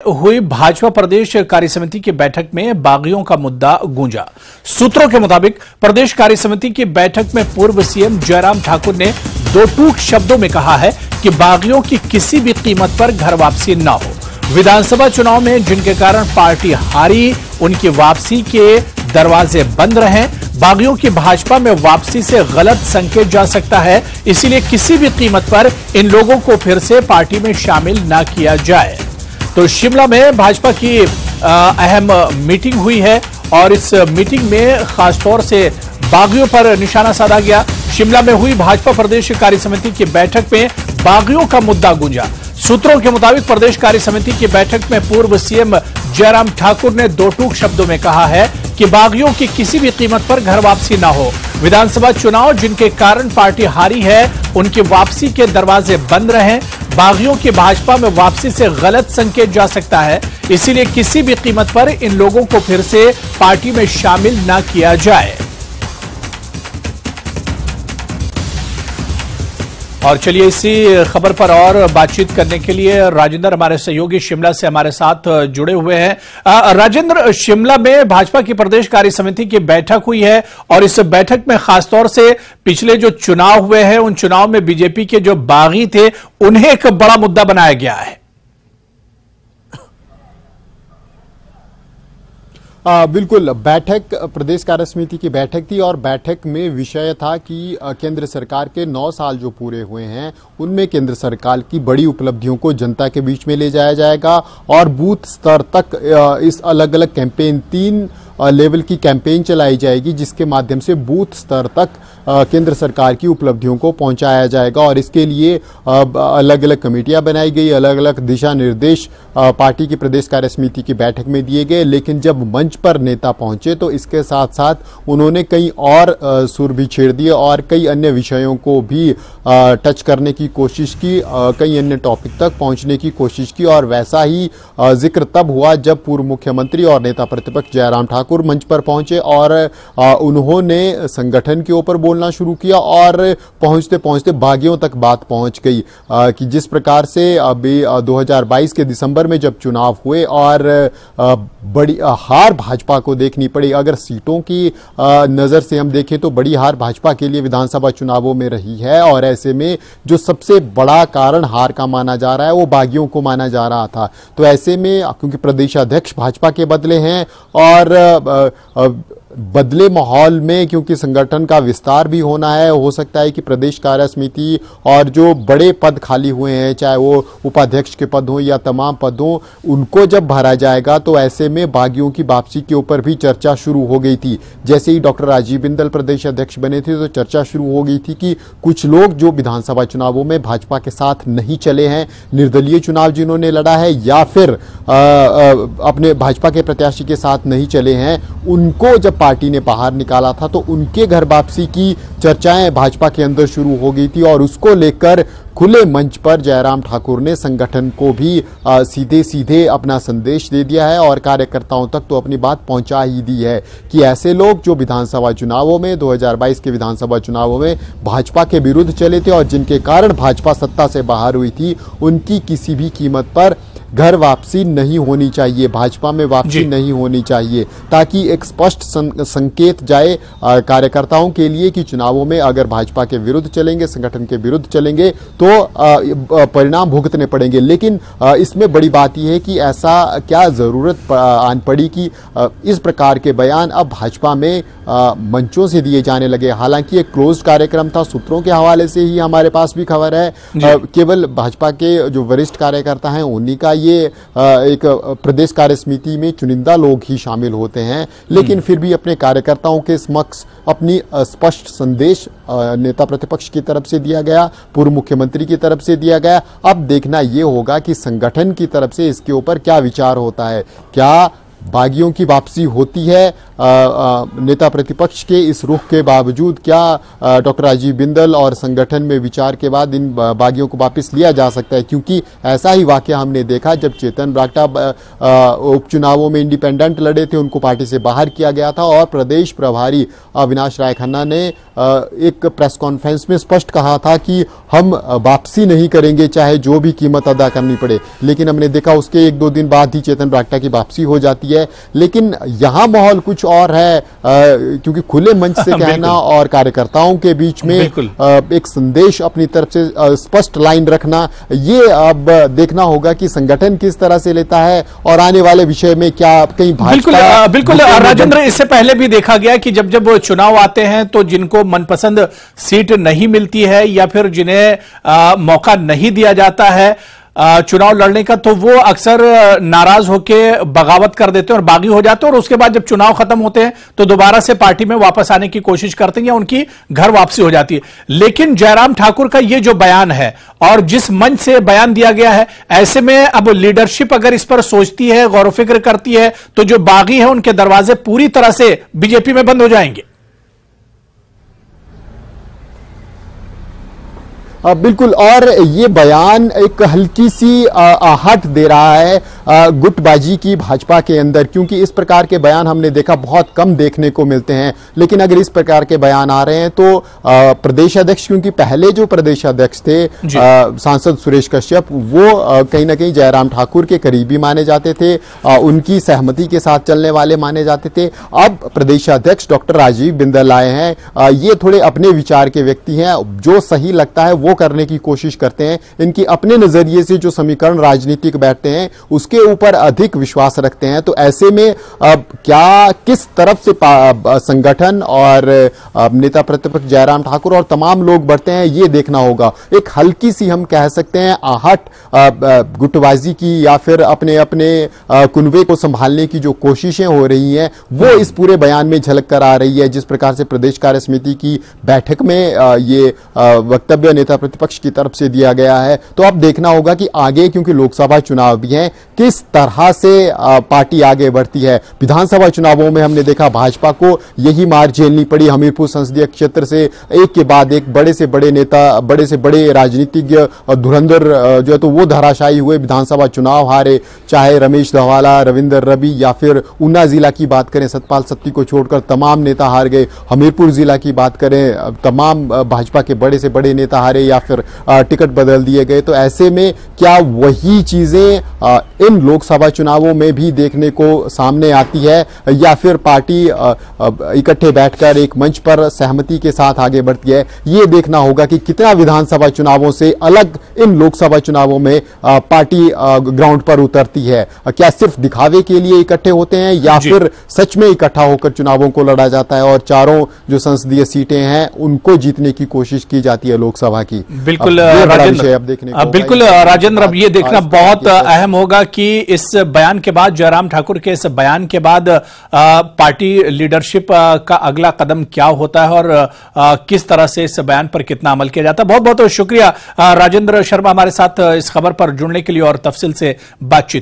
हुई भाजपा प्रदेश कार्यसमिति की बैठक में बागियों का मुद्दा गूंजा। सूत्रों के मुताबिक प्रदेश कार्यसमिति की बैठक में पूर्व सीएम जयराम ठाकुर ने दो टूक शब्दों में कहा है कि बागियों की किसी भी कीमत पर घर वापसी न हो। विधानसभा चुनाव में जिनके कारण पार्टी हारी, उनकी वापसी के दरवाजे बंद रहे। बागियों की भाजपा में वापसी से गलत संकेत जा सकता है, इसीलिए किसी भी कीमत पर इन लोगों को फिर से पार्टी में शामिल न किया जाए। तो शिमला में भाजपा की अहम मीटिंग हुई है और इस मीटिंग में खासतौर से बागियों पर निशाना साधा गया। शिमला में हुई भाजपा प्रदेश कार्यसमिति की बैठक में बागियों का मुद्दा गूंजा। सूत्रों के मुताबिक प्रदेश कार्यसमिति की बैठक में पूर्व सीएम जयराम ठाकुर ने दो टूक शब्दों में कहा है कि बागियों की किसी भी कीमत पर घर वापसी न हो। विधानसभा चुनाव जिनके कारण पार्टी हारी है, उनकी वापसी के दरवाजे बंद रहे। बागियों की भाजपा में वापसी से गलत संकेत जा सकता है, इसीलिए किसी भी कीमत पर इन लोगों को फिर से पार्टी में शामिल न किया जाए। और चलिए इसी खबर पर और बातचीत करने के लिए राजेंद्र हमारे सहयोगी शिमला से हमारे साथ जुड़े हुए हैं। राजेंद्र, शिमला में भाजपा की प्रदेश कार्यसमिति की बैठक हुई है और इस बैठक में खासतौर से पिछले जो चुनाव हुए हैं, उन चुनाव में बीजेपी के जो बागी थे उन्हें एक बड़ा मुद्दा बनाया गया है। बिल्कुल, बैठक प्रदेश कार्यसमिति की बैठक थी और बैठक में विषय था कि केंद्र सरकार के 9 साल जो पूरे हुए हैं उनमें केंद्र सरकार की बड़ी उपलब्धियों को जनता के बीच में ले जाया जाएगा और बूथ स्तर तक इस अलग अलग कैंपेन 3 लेवल की कैंपेन चलाई जाएगी, जिसके माध्यम से बूथ स्तर तक केंद्र सरकार की उपलब्धियों को पहुंचाया जाएगा। और इसके लिए अलग अलग कमेटियां बनाई गई, अलग अलग दिशा निर्देश पार्टी की प्रदेश कार्यसमिति की बैठक में दिए गए। लेकिन जब मंच पर नेता पहुंचे तो इसके साथ साथ उन्होंने कई और सुर भी छेड़ दिए और कई अन्य विषयों को भी टच करने की कोशिश की, कई अन्य टॉपिक तक पहुंचने की कोशिश की। और वैसा ही जिक्र तब हुआ जब पूर्व मुख्यमंत्री और नेता प्रतिपक्ष जयराम ठाकुर मंच पर पहुंचे और उन्होंने संगठन के ऊपर बोलना शुरू किया और पहुंचते पहुंचते बागियों तक बात पहुंच गई कि जिस प्रकार से अभी 2022 के दिसंबर में जब चुनाव हुए और बड़ी हार भाजपा को देखनी पड़ी। अगर सीटों की नजर से हम देखें तो बड़ी हार भाजपा के लिए विधानसभा चुनावों में रही है और ऐसे में जो सबसे बड़ा कारण हार का माना जा रहा है वो बागियों को माना जा रहा था। तो ऐसे में क्योंकि प्रदेशाध्यक्ष भाजपा के बदले हैं और बदले माहौल में क्योंकि संगठन का विस्तार भी होना है, हो सकता है कि प्रदेश कार्यसमिति और जो बड़े पद खाली हुए हैं, चाहे वो उपाध्यक्ष के पद हो या तमाम पद हो, उनको जब भरा जाएगा तो ऐसे में बागियों की वापसी के ऊपर भी चर्चा शुरू हो गई थी। जैसे ही डॉक्टर राजीव बिंदल प्रदेश अध्यक्ष बने थे तो चर्चा शुरू हो गई थी कि कुछ लोग जो विधानसभा चुनावों में भाजपा के साथ नहीं चले हैं, निर्दलीय चुनाव जिन्होंने लड़ा है या फिर अपने भाजपा के प्रत्याशी के साथ नहीं चले हैं, उनको जब पार्टी ने बाहर निकाला था तो उनके घर वापसी की चर्चाएं भाजपा के अंदर शुरू हो गई थी और उसको लेकर खुले मंच पर जयराम ठाकुर ने संगठन को भी सीधे सीधे अपना संदेश दे दिया है और कार्यकर्ताओं तक तो अपनी बात पहुंचा ही दी है कि ऐसे लोग जो विधानसभा चुनावों में 2022 के विधानसभा चुनावों में भाजपा के विरुद्ध चले थे और जिनके कारण भाजपा सत्ता से बाहर हुई थी, उनकी किसी भी कीमत पर घर वापसी नहीं होनी चाहिए, भाजपा में वापसी नहीं होनी चाहिए, ताकि एक स्पष्ट संकेत जाए कार्यकर्ताओं के लिए कि चुनावों में अगर भाजपा के विरुद्ध चलेंगे, संगठन के विरुद्ध चलेंगे तो परिणाम भुगतने पड़ेंगे। लेकिन इसमें बड़ी बात यह है कि ऐसा क्या जरूरत आन पड़ी कि इस प्रकार के बयान अब भाजपा में मंचों से दिए जाने लगे। हालांकि एक क्लोज्ड कार्यक्रम था, सूत्रों के हवाले से ही हमारे पास भी खबर है, केवल भाजपा के जो वरिष्ठ कार्यकर्ता हैं उन्हीं का ये एक प्रदेश कार्यसमिति में चुनिंदा लोग ही शामिल होते हैं। लेकिन फिर भी अपने कार्यकर्ताओं के समक्ष अपनी स्पष्ट संदेश नेता प्रतिपक्ष की तरफ से दिया गया, पूर्व मुख्यमंत्री की तरफ से दिया गया। अब देखना यह होगा कि संगठन की तरफ से इसके ऊपर क्या विचार होता है, क्या बागियों की वापसी होती है नेता प्रतिपक्ष के इस रुख के बावजूद क्या डॉक्टर राजीव बिंदल और संगठन में विचार के बाद इन बागियों को वापस लिया जा सकता है? क्योंकि ऐसा ही वाकया हमने देखा जब चेतन ब्राक्टा उपचुनावों में इंडिपेंडेंट लड़े थे, उनको पार्टी से बाहर किया गया था और प्रदेश प्रभारी अविनाश राय खन्ना ने एक प्रेस कॉन्फ्रेंस में स्पष्ट कहा था कि हम वापसी नहीं करेंगे चाहे जो भी कीमत अदा करनी पड़े। लेकिन हमने देखा उसके 1-2 दिन बाद ही चेतन ब्राक्टा की वापसी हो जाती है। लेकिन यहां माहौल कुछ और है, क्योंकि खुले मंच से कहना और कार्यकर्ताओं के बीच में एक संदेश अपनी तरफ से स्पष्ट लाइन रखना, ये अब देखना होगा कि संगठन किस तरह से लेता है और आने वाले विषय में क्या कहीं बिल्कुल राजेंद्र, इससे पहले भी देखा गया कि जब जब चुनाव आते हैं तो जिनको मनपसंद सीट नहीं मिलती है या फिर जिन्हें मौका नहीं दिया जाता है चुनाव लड़ने का, तो वो अक्सर नाराज होके बगावत कर देते हैं और बागी हो जाते हैं और उसके बाद जब चुनाव खत्म होते हैं तो दोबारा से पार्टी में वापस आने की कोशिश करते हैं या उनकी घर वापसी हो जाती है। लेकिन जयराम ठाकुर का ये जो बयान है और जिस मंच से बयान दिया गया है, ऐसे में अब लीडरशिप अगर इस पर सोचती है, गौर फिक्र करती है, तो जो बागी है उनके दरवाजे पूरी तरह से बीजेपी में बंद हो जाएंगे। बिल्कुल, और ये बयान एक हल्की सी आहट दे रहा है गुटबाजी की भाजपा के अंदर, क्योंकि इस प्रकार के बयान हमने देखा बहुत कम देखने को मिलते हैं। लेकिन अगर इस प्रकार के बयान आ रहे हैं तो प्रदेश अध्यक्ष, क्योंकि पहले जो प्रदेश अध्यक्ष थे सांसद सुरेश कश्यप, वो कहीं ना कहीं जयराम ठाकुर के करीबी माने जाते थे, उनकी सहमति के साथ चलने वाले माने जाते थे। अब प्रदेश अध्यक्ष डॉक्टर राजीव बिंदल आए हैं, ये थोड़े अपने विचार के व्यक्ति हैं, जो सही लगता है वो करने की कोशिश करते हैं, इनकी अपने नजरिए से जो समीकरण राजनीतिक बैठते हैं उसके ऊपर अधिक विश्वास रखते हैं। तो ऐसे में अब क्या किस तरफ से संगठन और नेता प्रतिपक्ष जयराम ठाकुर और तमाम लोग बढ़ते हैं, ये देखना होगा। एक हल्की सी हम कह सकते हैं आहट गुटबाजी की या फिर अपने अपने कुनबे को संभालने की जो कोशिशें हो रही हैं, वो इस पूरे बयान में झलक कर आ रही है। जिस प्रकार से प्रदेश कार्य समिति की बैठक में ये वक्तव्य नेता प्रतिपक्ष की तरफ से दिया गया है, तो अब देखना होगा कि आगे, क्योंकि लोकसभा चुनाव भी हैं, किस तरह से पार्टी आगे बढ़ती है। विधानसभा चुनावों में हमने देखा भाजपा को यही मार झेलनी पड़ी। हमीरपुर संसदीय क्षेत्र से एक के बाद एक बड़े से बड़े नेता, बड़े से बड़े राजनीतिज्ञ धुरंधर जो है तो वो धराशायी हुए, विधानसभा चुनाव हारे। चाहे रमेश धवाला, रविंदर रवि या फिर ऊना जिला की बात करें, सतपाल सत्ती को छोड़कर तमाम नेता हार गए। हमीरपुर जिला की बात करें, तमाम भाजपा के बड़े से बड़े नेता हारे या फिर टिकट बदल दिए गए। तो ऐसे में क्या वही चीजें इन लोकसभा चुनावों में भी देखने को सामने आती है या फिर पार्टी इकट्ठे बैठकर एक मंच पर सहमति के साथ आगे बढ़ती है? ये देखना होगा कि कितना विधानसभा चुनावों से अलग इन लोकसभा चुनावों में पार्टी ग्राउंड पर उतरती है। क्या सिर्फ दिखावे के लिए इकट्ठे होते हैं या फिर सच में इकट्ठा होकर चुनावों को लड़ा जाता है और चारों जो संसदीय सीटें हैं उनको जीतने की कोशिश की जाती है लोकसभा की? बिल्कुल राजेंद्र, अब देखने को बिल्कुल राजेंद्र, अब ये देखना बहुत अहम होगा कि इस बयान के बाद, जयराम ठाकुर के इस बयान के बाद पार्टी लीडरशिप का अगला कदम क्या होता है और किस तरह से इस बयान पर कितना अमल किया जाता है। बहुत बहुत शुक्रिया राजेंद्र शर्मा हमारे साथ इस खबर पर जुड़ने के लिए और तफसील से बातचीत